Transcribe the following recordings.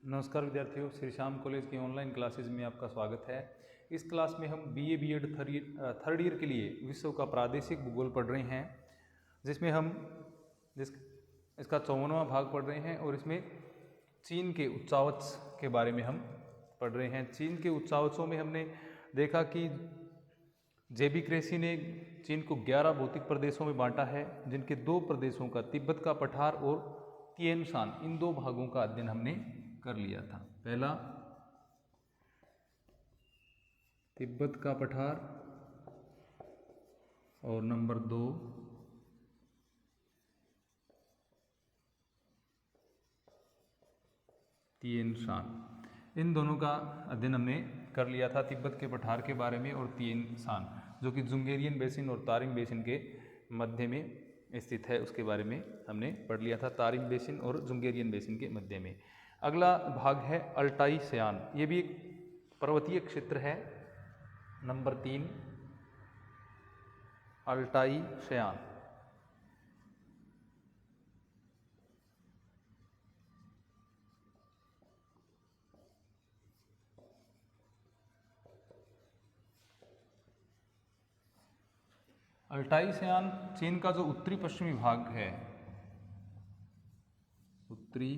नमस्कार विद्यार्थियों, श्री श्याम कॉलेज की ऑनलाइन क्लासेज में आपका स्वागत है। इस क्लास में हम बीए बीएड थर्ड ईयर के लिए विश्व का प्रादेशिक भूगोल पढ़ रहे हैं, जिसमें हम इसका 54वां भाग पढ़ रहे हैं और इसमें चीन के उच्चावच के बारे में हम पढ़ रहे हैं। चीन के उच्चावचों में हमने देखा कि जेबी क्रेसी ने चीन को 11 भौतिक प्रदेशों में बांटा है, जिनके 2 प्रदेशों का तिब्बत का पठार और तिएन शान, इन 2 भागों का अध्ययन हमने कर लिया था। पहला तिब्बत का पठार और नंबर 2 तिएन शान। इन दोनों का अध्ययन हमने कर लिया था, तिब्बत के पठार के बारे में और तिएन शान जो कि जुंगेरियन बेसिन और तारिम बेसिन के मध्य में स्थित है, उसके बारे में हमने पढ़ लिया था। तारिम बेसिन और जुंगेरियन बेसिन के मध्य में। अगला भाग है अल्टाई सयान। ये भी एक पर्वतीय क्षेत्र है। नंबर 3 अल्टाई सयान। अल्टाई सयान चीन का जो उत्तरी पश्चिमी भाग है, उत्तरी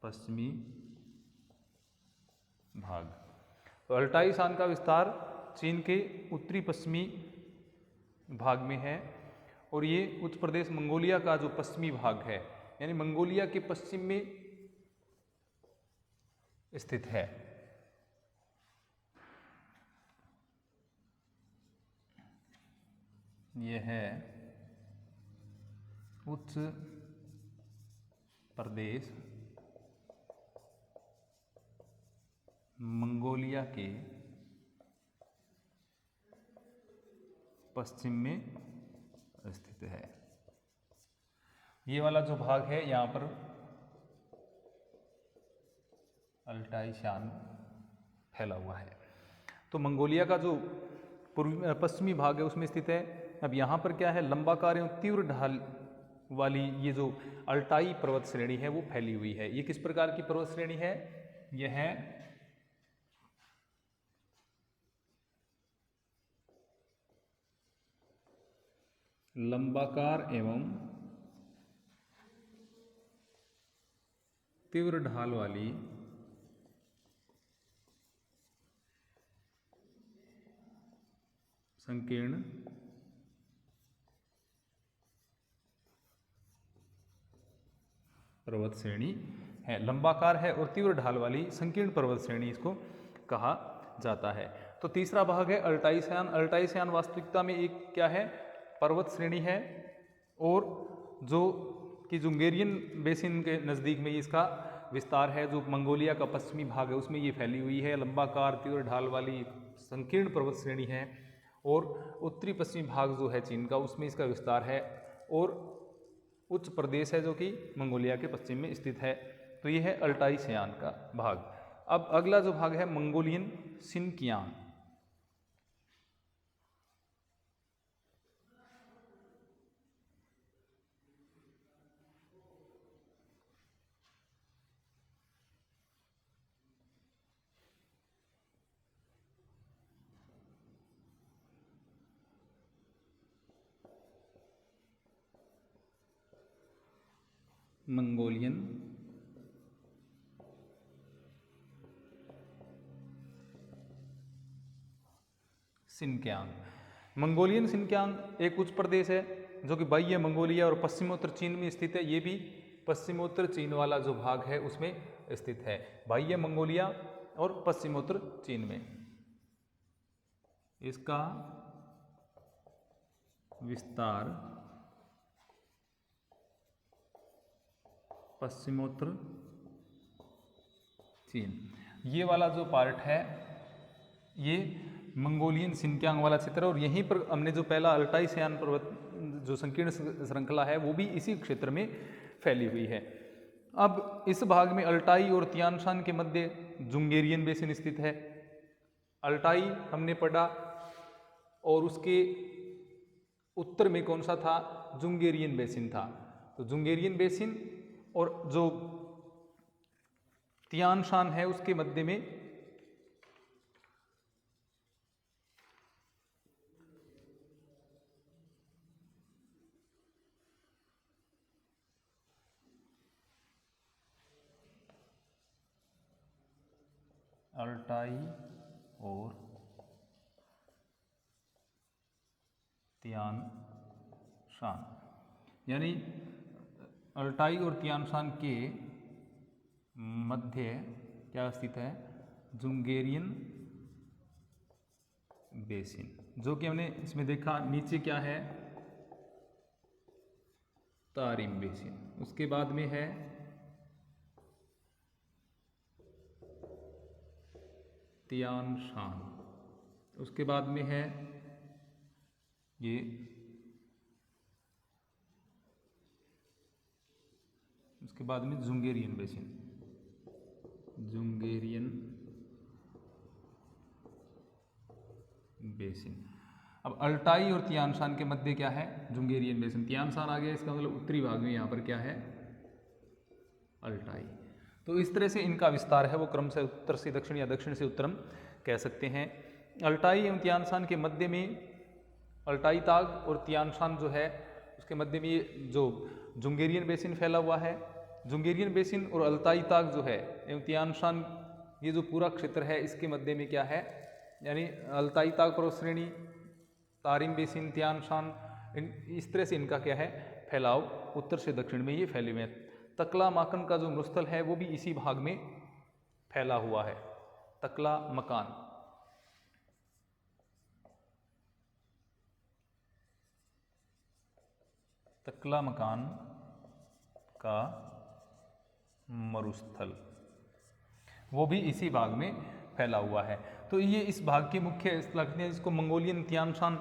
पश्चिमी भाग। तो अल्टाई शान का विस्तार चीन के उत्तरी पश्चिमी भाग में है और ये उच्च प्रदेश मंगोलिया का जो पश्चिमी भाग है, यानी मंगोलिया के पश्चिम में स्थित है। यह है उच्च प्रदेश मंगोलिया के पश्चिम में स्थित है। ये वाला जो भाग है, यहाँ पर अल्टाई शान फैला हुआ है। तो मंगोलिया का जो पश्चिमी भाग है उसमें स्थित है। अब यहाँ पर क्या है, लंबाकार एवं तीव्र ढाल वाली ये जो अल्टाई पर्वत श्रेणी है वो फैली हुई है। ये किस प्रकार की पर्वत श्रेणी है? यह है लंबाकार एवं तीव्र ढाल वाली संकीर्ण पर्वत श्रेणी है। लंबाकार है और तीव्र ढाल वाली संकीर्ण पर्वत श्रेणी इसको कहा जाता है। तो तीसरा भाग है अल्टाई सयान। अल्टाई सयान वास्तविकता में एक क्या है, पर्वत श्रेणी है और जो कि जुंगेरियन बेसिन के नज़दीक में इसका विस्तार है। जो मंगोलिया का पश्चिमी भाग है उसमें ये फैली हुई है। लंबाकार तीव्र ढाल वाली संकीर्ण पर्वत श्रेणी है और उत्तरी पश्चिमी भाग जो है चीन का, उसमें इसका विस्तार है और उच्च प्रदेश है जो कि मंगोलिया के पश्चिम में स्थित है। तो ये है अल्टाई सयान का भाग। अब अगला जो भाग है मंगोलियन सिनकियांग। मंगोलियन सिनकियांग। मंगोलियन सिनकियांग एक उच्च प्रदेश है जो कि बाह्य मंगोलिया और पश्चिमोत्तर चीन में स्थित है। ये भी पश्चिमोत्तर चीन वाला जो भाग है उसमें स्थित है, बाह्य मंगोलिया और पश्चिमोत्तर चीन में। इसका विस्तार पश्चिमोत्तर चीन, ये वाला जो पार्ट है ये मंगोलियन सिनकियांग वाला क्षेत्र है। और यहीं पर हमने जो पहला अल्टाई सयान पर्वत जो संकीर्ण श्रृंखला है वो भी इसी क्षेत्र में फैली हुई है। अब इस भाग में अल्टाई और तियान शान के मध्य जुंगेरियन बेसिन स्थित है। अल्टाई हमने पढ़ा और उसके उत्तर में कौन सा था? जुंगेरियन बेसिन था। तो जुंगेरियन बेसिन और जो तियान शान है उसके मध्य में अल्टाई और तियान शान, यानी अल्टाई और तियान शान के मध्य क्या स्थित है, जुंगेरियन बेसिन, जो कि हमने इसमें देखा नीचे क्या है, तारिम बेसिन। उसके बाद में है तियान शान, उसके बाद में है ये उसके बाद में जुंगेरियन बेसिन, जुंगेरियन बेसिन। अब अल्टाई और तियान शान के मध्य क्या है, जुंगेरियन बेसिन। तियान शान आ गया, इसका मतलब उत्तरी भाग में यहाँ पर क्या है, अल्टाई। तो इस तरह से इनका विस्तार है वो क्रम से उत्तर से दक्षिण या दक्षिण से उत्तरम कह सकते हैं। अल्टाई एवं तियान शान के मध्य में अल्टाई ताग और तियान शान जो है उसके मध्य में ये जो जुंगेरियन बेसिन फैला हुआ है। जुंगेरियन बेसिन और अल्ताई ताग जो है एवं तियान शान, ये जो पूरा क्षेत्र है इसके मध्य में क्या है, यानी अल्ताई ताग पर्वत श्रेणी, तारिम बेसिन, तियान शान, इस तरह से इनका क्या है फैलाव उत्तर से दक्षिण में ये फैले हुए हैं। तकला माकन का जो मरुस्थल है वो भी इसी भाग में फैला हुआ है, तकला मकान। तकला मकान का मरुस्थल वो भी इसी भाग में फैला हुआ है। तो ये इस भाग के मुख्य स्थल हैं, जिसको मंगोलियन तियान शान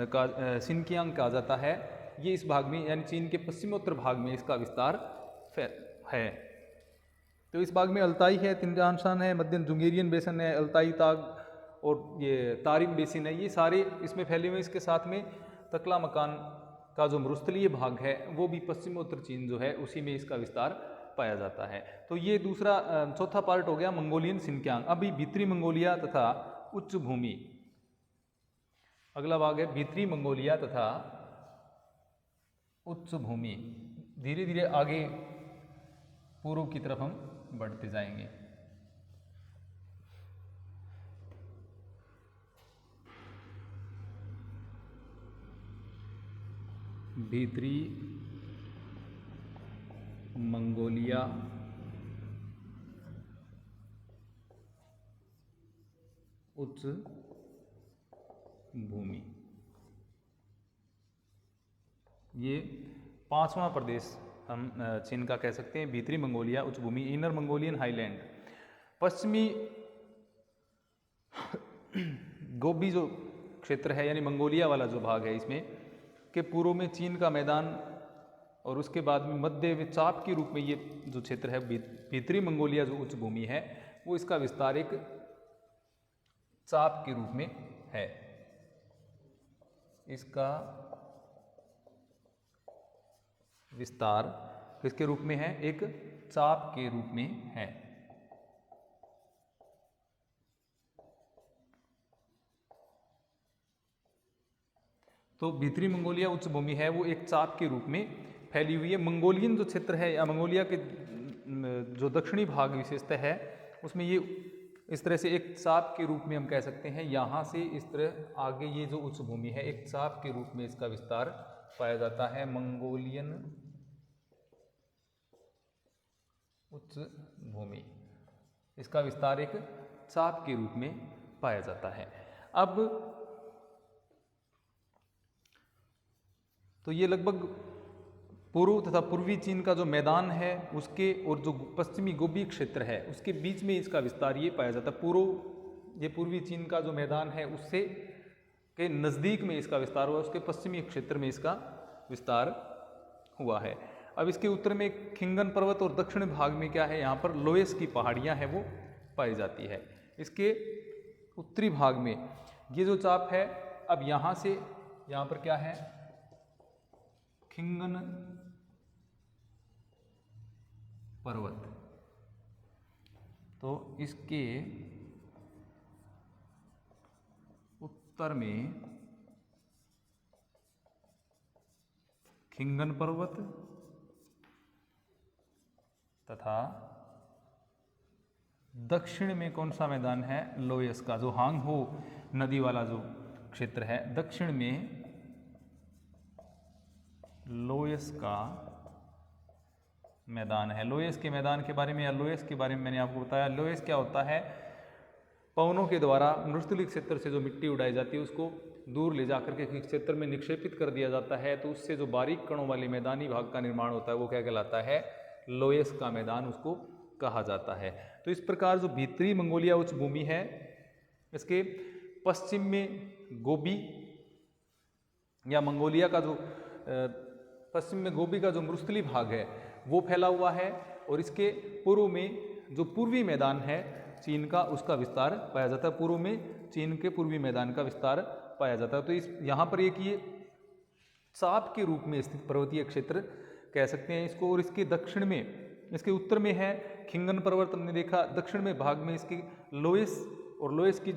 का सिनकियांग कहा जाता है। ये इस भाग में यानी चीन के पश्चिमोत्तर भाग में इसका विस्तार है। तो इस भाग में अल्ताई है, तियान शान है, मध्य जुंगेरियन बेसिन है, अल्ताई ताग और ये तारिम बेसिन है, ये सारे इसमें फैले हुए। इसके साथ में तकला मकान का जो मरुस्थलीय भाग है वो भी पश्चिमोत्तर चीन जो है उसी में इसका विस्तार पाया जाता है। तो ये दूसरा चौथा पार्ट हो गया मंगोलियन सिनकियांग। अभी भीतरी मंगोलिया तथा उच्च भूमि, अगला भाग है भीतरी मंगोलिया तथा उच्च भूमि। धीरे धीरे आगे पूर्व की तरफ हम बढ़ते जाएंगे। भीतरी मंगोलिया उच्च भूमि, ये पांचवा प्रदेश हम चीन का कह सकते हैं। भीतरी मंगोलिया उच्च भूमि, इनर मंगोलियन हाईलैंड, पश्चिमी गोबी जो क्षेत्र है यानी मंगोलिया वाला जो भाग है, इसमें के पूर्व में चीन का मैदान और उसके बाद में मध्य में चाप के रूप में ये जो क्षेत्र है भीतरी मंगोलिया जो उच्च भूमि है वो इसका विस्तार एक चाप के रूप में है। इसका विस्तार किसके रूप में है, एक चाप के रूप में है। तो भीतरी मंगोलिया उच्च भूमि है वो एक चाप के रूप में फैली हुई है। मंगोलियन जो क्षेत्र है या मंगोलिया के जो दक्षिणी भाग विशेषतः है उसमें ये इस तरह से एक चाप के रूप में हम कह सकते हैं। यहाँ से इस तरह आगे ये जो उच्च भूमि है एक चाप के रूप में इसका विस्तार पाया जाता है। मंगोलियन उच्च भूमि, इसका विस्तार एक चाप के रूप में पाया जाता है। अब तो ये लगभग पूर्व तथा पूर्वी चीन का जो मैदान है उसके और जो पश्चिमी गोबी क्षेत्र है उसके बीच में इसका विस्तार ये पाया जाता है। ये पूर्वी चीन का जो मैदान है उससे के नज़दीक में इसका विस्तार हुआ, उसके पश्चिमी क्षेत्र में इसका विस्तार हुआ है। अब इसके उत्तर में खिंगन पर्वत और दक्षिण भाग में क्या है, यहाँ पर लोएस की पहाड़ियाँ हैं वो पाई जाती है। इसके उत्तरी भाग में ये जो चाप है, अब यहाँ से यहाँ पर क्या है, खिंगन पर्वत। तो इसके उत्तर में खिंगन पर्वत तथा दक्षिण में कौन सा मैदान है, लोयस का, जो हांग हो नदी वाला जो क्षेत्र है, दक्षिण में लोयस का मैदान है। लोयस के मैदान के बारे में या लोयस के बारे में मैंने आपको बताया। लोयस क्या होता है, पवनों के द्वारा मरुस्थलीय क्षेत्र से जो मिट्टी उड़ाई जाती है उसको दूर ले जाकर के किसी क्षेत्र में निक्षेपित कर दिया जाता है, तो उससे जो बारीक कणों वाले मैदानी भाग का निर्माण होता है वो क्या कहलाता है, लोयस का मैदान उसको कहा जाता है। तो इस प्रकार जो भीतरी मंगोलिया उच्च भूमि है, इसके पश्चिम में गोबी या मंगोलिया का जो पश्चिम में गोबी का जो मरुस्थलीय भाग है वो फैला हुआ है, और इसके पूर्व में जो पूर्वी मैदान है चीन का, उसका विस्तार पाया जाता है। पूर्व में चीन के पूर्वी मैदान का विस्तार पाया जाता है। तो इस यहाँ पर एक ये चाप के रूप में स्थित पर्वतीय क्षेत्र कह सकते हैं इसको। और इसके दक्षिण में, इसके उत्तर में है खिंगन पर्वत, हमने देखा। दक्षिण में भाग में इसकी लोयस, और लोयस की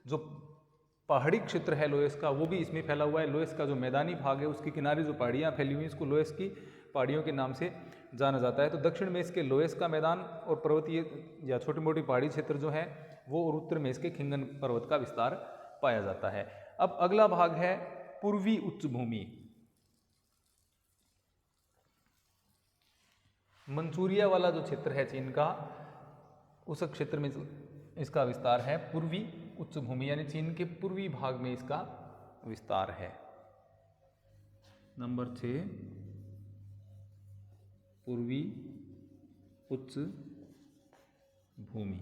जो पहाड़ी क्षेत्र है लोयस का वो भी इसमें फैला हुआ है। लोयस का जो मैदानी भाग है उसके किनारे जो पहाड़ियाँ फैली हुई हैं इसको लोयस की पहाड़ियों के नाम से जाना जाता है। तो दक्षिण में इसके लोयस का मैदान और पर्वतीय या छोटी मोटी पहाड़ी क्षेत्र जो है वो, और उत्तर में इसके खिंगन पर्वत का विस्तार पाया जाता है। अब अगला भाग है पूर्वी उच्च भूमि। मंचूरिया वाला जो क्षेत्र है चीन का, उस क्षेत्र में इसका विस्तार है पूर्वी उच्च भूमि, यानी चीन के पूर्वी भाग में इसका विस्तार है। नंबर 6 पूर्वी उच्च भूमि।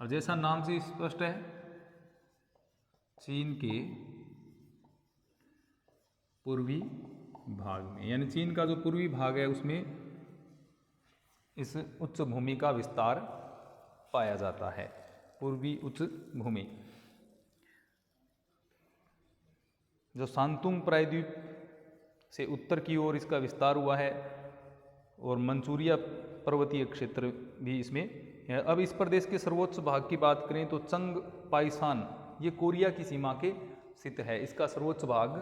और जैसा नाम से स्पष्ट है, चीन के पूर्वी भाग में, यानी चीन का जो पूर्वी भाग है उसमें इस उच्च भूमि का विस्तार पाया जाता है, पूर्वी उच्च भूमि। जो शांतुंग प्रायद्वीप से उत्तर की ओर इसका विस्तार हुआ है, और मंचूरिया पर्वतीय क्षेत्र भी इसमें है। अब इस प्रदेश के सर्वोच्च भाग की बात करें तो चंग पाइसान, ये कोरिया की सीमा के स्थित है। इसका सर्वोच्च भाग,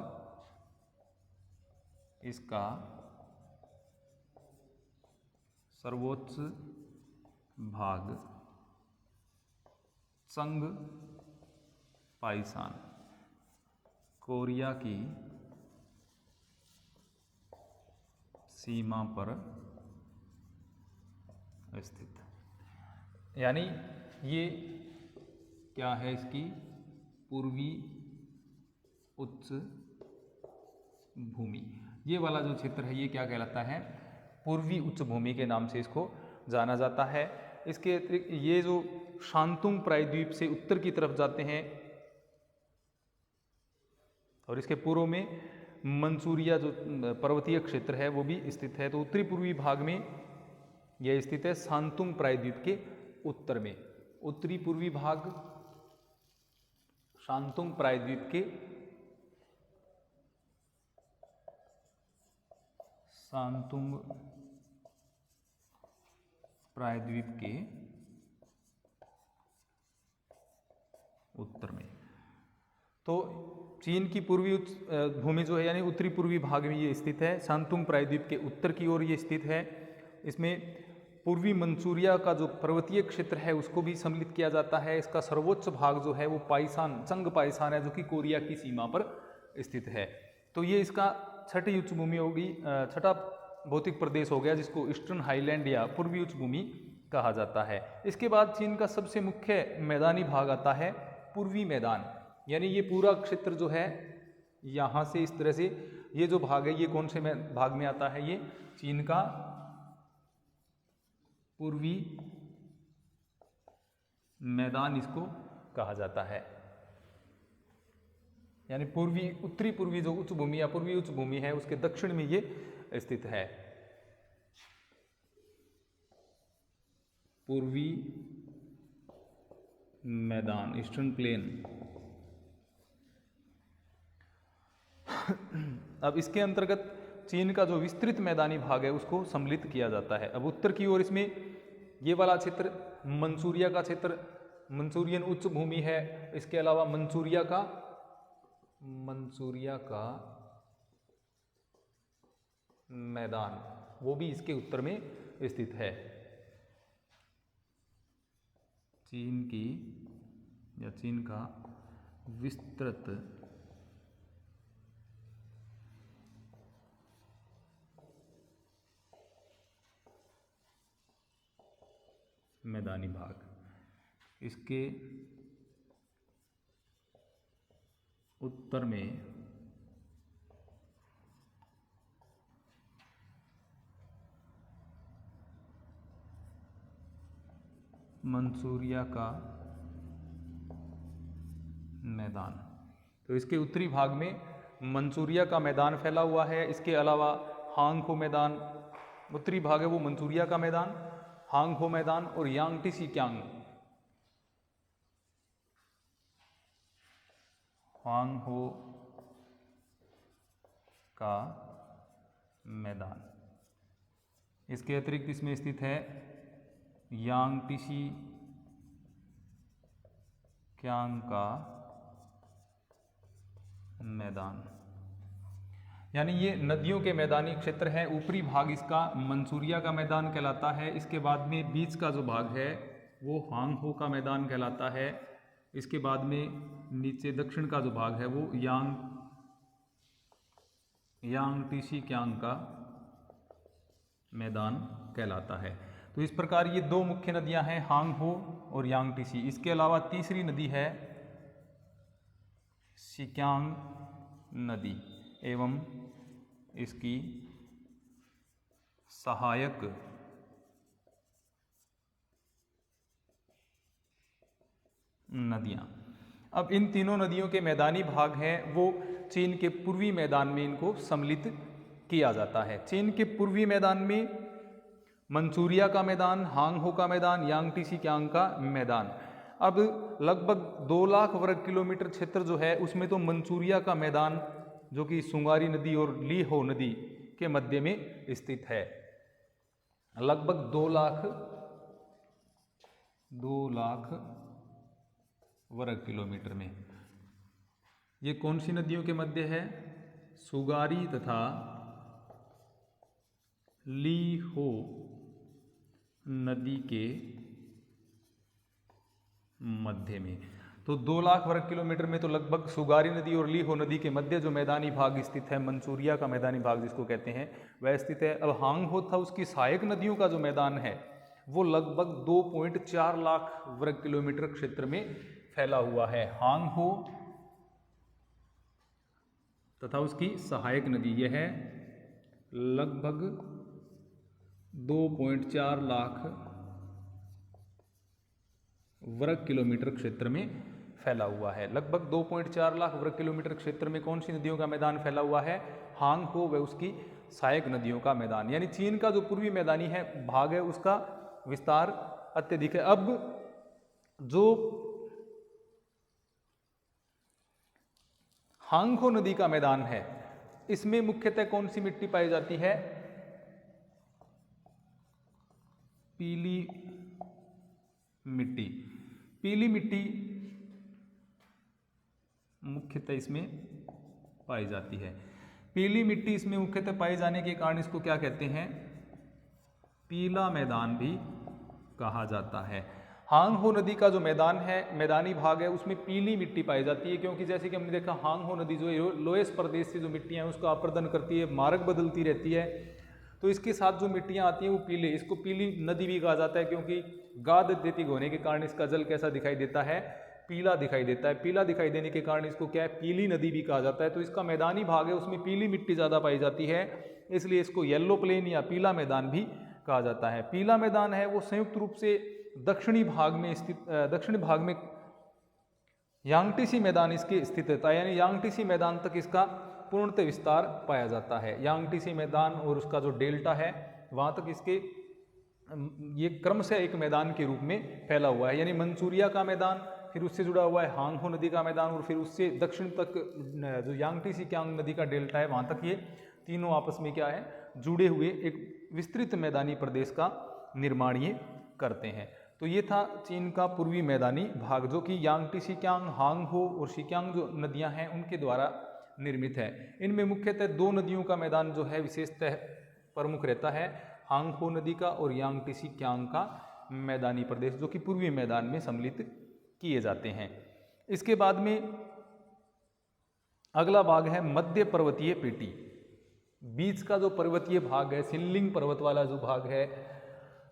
इसका सर्वोच्च भाग चंग पाइसान कोरिया की सीमा पर स्थित, यानी ये क्या है, इसकी पूर्वी उच्च भूमि। ये वाला जो क्षेत्र है ये क्या कहलाता है, पूर्वी उच्च भूमि के नाम से इसको जाना जाता है। इसके अतिरिक्त ये जो शांतुंग प्रायद्वीप से उत्तर की तरफ जाते हैं, और इसके पूर्व में मंचूरिया जो पर्वतीय क्षेत्र है वो भी स्थित है। तो उत्तरी पूर्वी भाग में यह स्थित है, शांतुंग प्रायद्वीप के उत्तर में। उत्तरी पूर्वी भाग शांतुंग प्रायद्वीप के उत्तर में। तो चीन की पूर्वी भूमि जो है, यानी उत्तरी पूर्वी भाग में ये स्थित है, शांतुंग प्रायद्वीप के उत्तर की ओर ये स्थित है। इसमें पूर्वी मंचूरिया का जो पर्वतीय क्षेत्र है उसको भी सम्मिलित किया जाता है। इसका सर्वोच्च भाग जो है वो पाइसान, चंग पाइसान है, जो कि कोरिया की सीमा पर स्थित है। तो ये इसका छठी उच्च भूमि होगी, छठा भौतिक प्रदेश हो गया, जिसको ईस्टर्न हाईलैंड या पूर्वी उच्च भूमि कहा जाता है। इसके बाद चीन का सबसे मुख्य मैदानी भाग आता है पूर्वी मैदान, यानी ये पूरा क्षेत्र जो है यहाँ से इस तरह से ये जो भाग है ये कौन से भाग में आता है, ये चीन का पूर्वी मैदान इसको कहा जाता है। यानी पूर्वी, उत्तरी पूर्वी जो उच्च भूमि या पूर्वी उच्च भूमि है उसके दक्षिण में ये स्थित है, पूर्वी मैदान, ईस्टर्न प्लेन। अब इसके अंतर्गत चीन का जो विस्तृत मैदानी भाग है उसको सम्मिलित किया जाता है। अब उत्तर की ओर इसमें ये वाला क्षेत्र मंचूरिया का क्षेत्र, मंचूरियन उच्च भूमि है। इसके अलावा मंचूरिया का मैदान वो भी इसके उत्तर में स्थित है। चीन का विस्तृत मैदानी भाग, इसके उत्तर में मंचूरिया का मैदान। तो इसके उत्तरी भाग में मंचूरिया का मैदान फैला हुआ है। इसके अलावा हांगहो मैदान, उत्तरी भाग है वो मंचूरिया का मैदान, हांगहो मैदान और यांगटीसी-कियांग, हांगहो का मैदान। इसके अतिरिक्त इसमें स्थित है यांगटीसी-कियांग का मैदान। यानी ये नदियों के मैदानी क्षेत्र है। ऊपरी भाग इसका मंचूरिया का मैदान कहलाता है। इसके बाद में बीच का जो भाग है वो हांगहो का मैदान कहलाता है। इसके बाद में नीचे दक्षिण का जो भाग है वो यांगटीसी-कियांग का मैदान कहलाता है। तो इस प्रकार ये दो मुख्य नदियां हैं, हांगहो और यांगटीसी। इसके अलावा तीसरी नदी है सिक्यांग नदी एवं इसकी सहायक नदियां। अब इन तीनों नदियों के मैदानी भाग हैं वो चीन के पूर्वी मैदान में इनको सम्मिलित किया जाता है। चीन के पूर्वी मैदान में मंचूरिया का मैदान, हांगहो का मैदान, यांगटीसी-कियांग का मैदान। अब लगभग 2 लाख वर्ग किलोमीटर क्षेत्र जो है उसमें तो मंचूरिया का मैदान जो कि सुंगारी नदी और लीहो नदी के मध्य में स्थित है, लगभग 2 लाख वर्ग किलोमीटर में। ये कौन सी नदियों के मध्य है? सुगारी तथा लीहो नदी के मध्य में। तो 2 लाख वर्ग किलोमीटर में तो लगभग सुगारी नदी और लीहो नदी के मध्य जो मैदानी भाग स्थित है, मंचूरिया का मैदानी भाग जिसको कहते हैं, वह स्थित है। अब हांगहो था उसकी सहायक नदियों का जो मैदान है वो लगभग 2.4 लाख वर्ग किलोमीटर क्षेत्र में फैला हुआ है। हांगहो तथा उसकी सहायक नदी यह है लगभग 2.4 लाख वर्ग किलोमीटर क्षेत्र में फैला हुआ है। लगभग 2.4 लाख वर्ग किलोमीटर क्षेत्र में कौन सी नदियों का मैदान फैला हुआ है? हांगहो व उसकी सहायक नदियों का मैदान। यानी चीन का जो पूर्वी मैदानी है भाग है उसका विस्तार अत्यधिक है। अब जो हांगहो नदी का मैदान है इसमें मुख्यतः कौन सी मिट्टी पाई जाती है? पीली मिट्टी। पीली मिट्टी मुख्यतः इसमें पाई जाती है। पीली मिट्टी इसमें मुख्यतः पाए जाने के कारण इसको क्या कहते हैं? पीला मैदान भी कहा जाता है। हांगहो नदी का जो मैदान है, मैदानी भाग है, उसमें पीली मिट्टी पाई जाती है क्योंकि जैसे कि हमने देखा हांगहो नदी जो है लोएस प्रदेश से जो मिट्टियां हैं उसका अपर्दन करती है, मार्ग बदलती रहती है, तो इसके साथ जो मिट्टियां आती हैं वो पीले, इसको पीली नदी भी कहा जाता है क्योंकि गाद अत्यधिक होने के कारण इसका जल कैसा दिखाई देता है? पीला दिखाई देता है। पीला दिखाई देने के कारण इसको क्या है? पीली नदी भी कहा जाता है। तो इसका मैदानी भाग है उसमें पीली मिट्टी ज़्यादा पाई जाती है, इसलिए इसको येलो प्लेन या पीला मैदान भी कहा जाता है। पीला मैदान है वो संयुक्त रूप से दक्षिणी भाग में स्थित, दक्षिणी भाग में यांगटीसी मैदान इसके स्थित रहता है, यानी यांगटीसी मैदान तक इसका पूर्णतः विस्तार पाया जाता है। यांगटीसी मैदान और उसका जो डेल्टा है वहाँ तक इसके ये क्रमशः एक मैदान के रूप में फैला हुआ है। यानी मंचूरिया का मैदान, फिर उससे जुड़ा हुआ है हांगहो नदी का मैदान और फिर उससे दक्षिण तक जो यांगटीसी-कियांग नदी का डेल्टा है वहाँ तक ये तीनों आपस में क्या है, जुड़े हुए एक विस्तृत मैदानी प्रदेश का निर्माण ये करते हैं। तो ये था चीन का पूर्वी मैदानी भाग, जो कि यांगटी सिक्यांग, हांगहो और सिक्यांग जो नदियां हैं उनके द्वारा निर्मित है। इनमें मुख्यतः दो नदियों का मैदान जो है विशेषतः प्रमुख रहता है, हांगहो नदी का और यांगटी सिक्यांग का मैदानी प्रदेश, जो कि पूर्वी मैदान में सम्मिलित किए जाते हैं। इसके बाद में अगला भाग है मध्य पर्वतीय पेटी। बीच का जो पर्वतीय भाग है, सिनलिंग पर्वत वाला जो भाग है,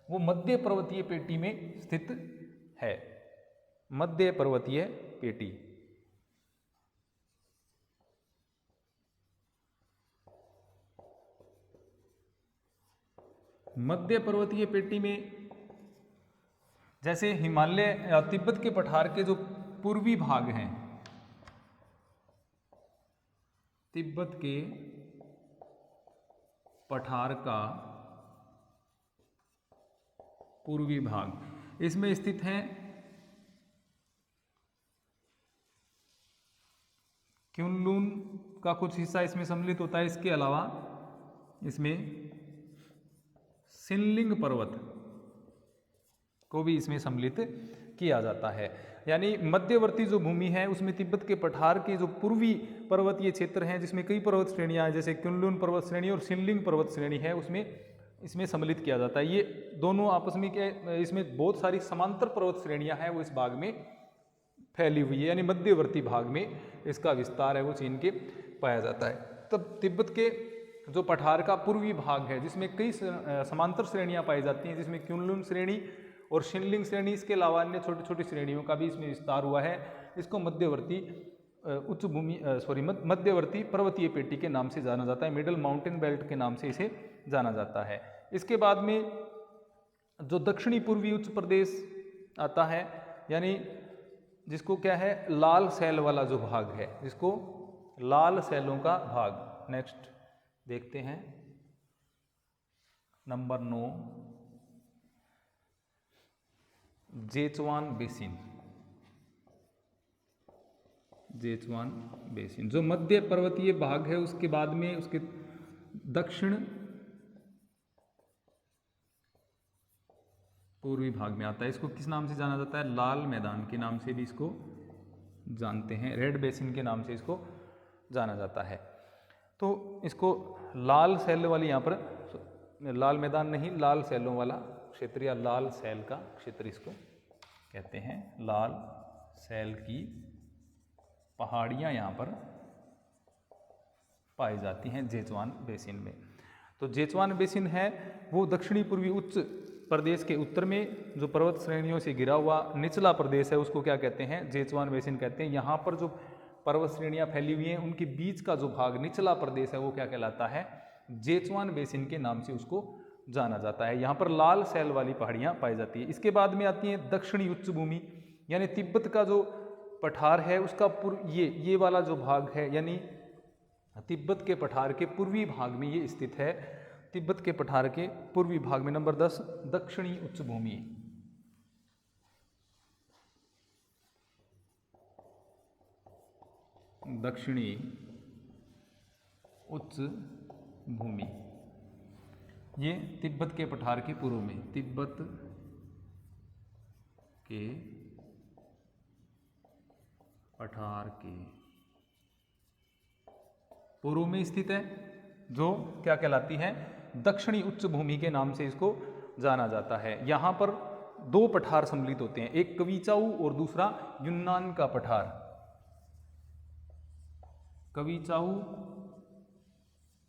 वो मध्य पर्वतीय पेटी में स्थित है। मध्य पर्वतीय पेटी। मध्य पर्वतीय पेटी में जैसे हिमालय या तिब्बत के पठार के जो पूर्वी भाग हैं, तिब्बत के पठार का पूर्वी भाग, इसमें स्थित है क्युनलुन का कुछ हिस्सा इसमें सम्मिलित होता है। इसके अलावा इसमें सिनलिंग पर्वत को भी इसमें सम्मिलित किया जाता है। यानी मध्यवर्ती जो भूमि है उसमें तिब्बत के पठार के जो पूर्वी पर्वतीय क्षेत्र हैं, जिसमें कई पर्वत श्रेणियां हैं, जैसे क्युनलुन पर्वत श्रेणी और सिनलिंग पर्वत श्रेणी है, उसमें इसमें सम्मिलित किया जाता है। ये दोनों आपस में इसमें बहुत सारी समांतर पर्वत श्रेणियां हैं, वो इस भाग में फैली हुई है। यानी मध्यवर्ती भाग में इसका विस्तार है वो चीन के पाया जाता है। तब तिब्बत के जो पठार का पूर्वी भाग है, जिसमें कई समांतर श्रेणियां पाई जाती हैं, जिसमें क्युनलुन श्रेणी और शिनलिंग श्रेणी, इसके अलावा अन्य छोटी छोटी श्रेणियों का भी इसमें विस्तार हुआ है। इसको मध्यवर्ती उच्च भूमि मध्यवर्ती पर्वतीय पेटी के नाम से जाना जाता है। मिडल माउंटेन बेल्ट के नाम से इसे जाना जाता है। इसके बाद में जो दक्षिणी पूर्वी उच्च प्रदेश आता है, यानी जिसको क्या है, लाल सैल वाला जो भाग है, जिसको लाल सैलों का भाग। नेक्स्ट देखते हैं नंबर 9, जेचुआन बेसिन। जेचुआन बेसिन जो मध्य पर्वतीय भाग है, उसके बाद में उसके दक्षिण पूर्वी भाग में आता है। इसको किस नाम से जाना जाता है? लाल मैदान के नाम से भी इसको जानते हैं, रेड बेसिन के नाम से इसको जाना जाता है। तो इसको लाल सैल वाली, यहाँ पर लाल मैदान नहीं, लाल सैलों वाला क्षेत्र या लाल सैल का क्षेत्र इसको कहते हैं। लाल सैल की पहाड़ियाँ यहाँ पर पाई जाती हैं जेचुआन बेसिन में। तो जेचुआन बेसिन है वो दक्षिणी पूर्वी उच्च प्रदेश के उत्तर में जो पर्वत श्रेणियों से घिरा हुआ निचला प्रदेश है, उसको क्या कहते हैं? जेचुआन बेसिन कहते हैं। यहाँ पर जो पर्वत श्रेणियाँ फैली हुई हैं, उनके बीच का जो भाग निचला प्रदेश है वो क्या कहलाता है? जेचुआन बेसिन के नाम से उसको जाना जाता है। यहाँ पर लाल सैल वाली पहाड़ियाँ पाई जाती है। इसके बाद में आती है दक्षिणी उच्च भूमि, यानी तिब्बत का जो पठार है उसका ये वाला जो भाग है, यानी तिब्बत के पठार के पूर्वी भाग में ये स्थित है। तिब्बत के पठार के पूर्वी भाग में नंबर 10 दक्षिणी उच्च भूमि। दक्षिणी उच्च भूमि ये तिब्बत के पठार के पूर्व में, तिब्बत के पठार के पूर्व में स्थित है, जो क्या कहलाती है? दक्षिणी उच्च भूमि के नाम से इसको जाना जाता है। यहाँ पर दो पठार सम्मिलित होते हैं, एक कविचाऊ और दूसरा युन्नान का पठार। कविचाऊ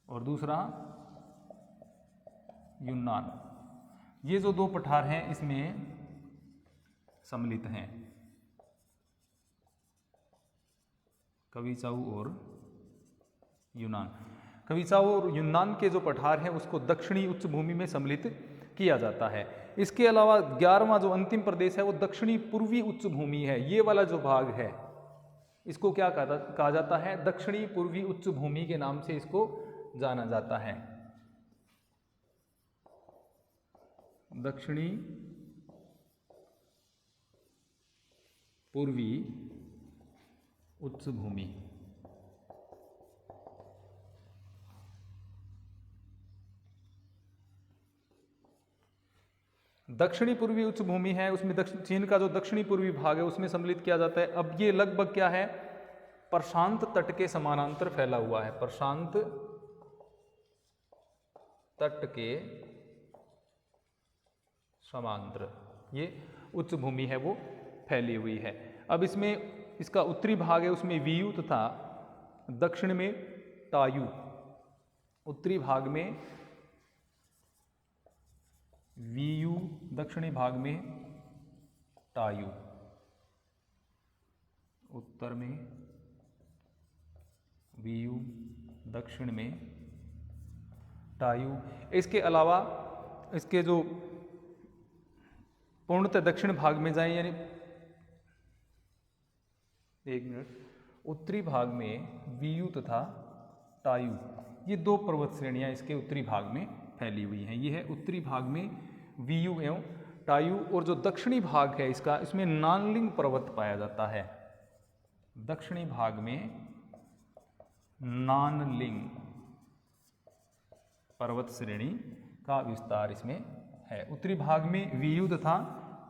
और दूसरा युन्नान, ये जो दो पठार हैं इसमें सम्मिलित हैं, कविचाऊ और यूनान। कविचाऊ और यूनान के जो पठार हैं उसको दक्षिणी उच्च भूमि में सम्मिलित किया जाता है। इसके अलावा 11वां जो अंतिम प्रदेश है वो दक्षिणी पूर्वी उच्च भूमि है। ये वाला जो भाग है इसको क्या कहा जाता है? दक्षिणी पूर्वी उच्च भूमि के नाम से इसको जाना जाता है। दक्षिणी पूर्वी उच्च भूमि। दक्षिणी पूर्वी उच्च भूमि है, उसमें चीन का जो दक्षिणी पूर्वी भाग है उसमें सम्मिलित किया जाता है। अब ये लगभग क्या है, प्रशांत तट के समानांतर फैला हुआ है, प्रशांत तट के समांतर ये उच्च भूमि है वो फैली हुई है। अब इसमें इसका उत्तरी भाग है उसमें वीयू तथा दक्षिण में टायू, उत्तरी भाग में वीयू, दक्षिणी भाग में टायू, उत्तर में वीयू, दक्षिण में टायू। इसके अलावा इसके जो पूर्णतः दक्षिण भाग में जाएं, यानी एक मिनट, उत्तरी भाग में वीयू तथा टायू, ये दो पर्वत श्रेणियां इसके उत्तरी भाग में फैली हुई हैं। ये है उत्तरी भाग में वीयू एवं टायू, और जो दक्षिणी भाग है इसका, इसमें नानलिंग पर्वत पाया जाता है। दक्षिणी भाग में नानलिंग पर्वत श्रेणी का विस्तार इसमें है। उत्तरी भाग में वीयू तथा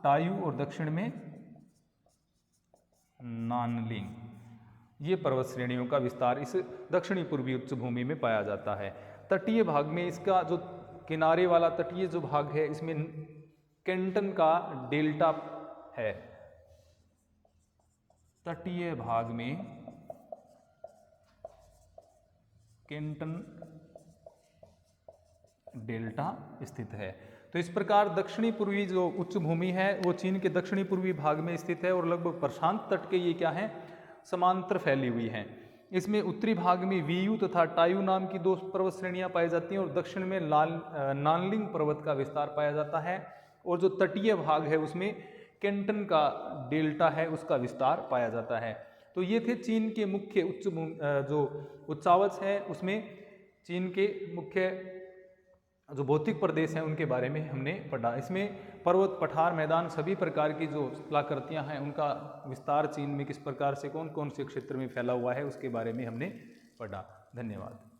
टायू और दक्षिण में नानलिंग, ये पर्वत श्रेणियों का विस्तार इस दक्षिणी पूर्वी उच्च भूमि में पाया जाता है। तटीय भाग में इसका जो किनारे वाला तटीय जो भाग है इसमें केंटन का डेल्टा है। तटीय भाग में केंटन डेल्टा स्थित है। तो इस प्रकार दक्षिणी पूर्वी जो उच्च भूमि है वो चीन के दक्षिणी पूर्वी भाग में स्थित है और लगभग प्रशांत तट के ये क्या है, समांतर फैली हुई हैं। इसमें उत्तरी भाग में वीयू तथा टायू नाम की दो पर्वत श्रेणियां पाई जाती हैं और दक्षिण में नानलिंग पर्वत का विस्तार पाया जाता है, और जो तटीय भाग है उसमें केंटन का डेल्टा है उसका विस्तार पाया जाता है। तो ये थे चीन के मुख्य जो उच्चावच है, उसमें चीन के मुख्य जो भौतिक प्रदेश हैं उनके बारे में हमने पढ़ा। इसमें पर्वत, पठार, मैदान, सभी प्रकार की जो कलाकृतियां हैं उनका विस्तार चीन में किस प्रकार से कौन कौन से क्षेत्र में फैला हुआ है उसके बारे में हमने पढ़ा। धन्यवाद।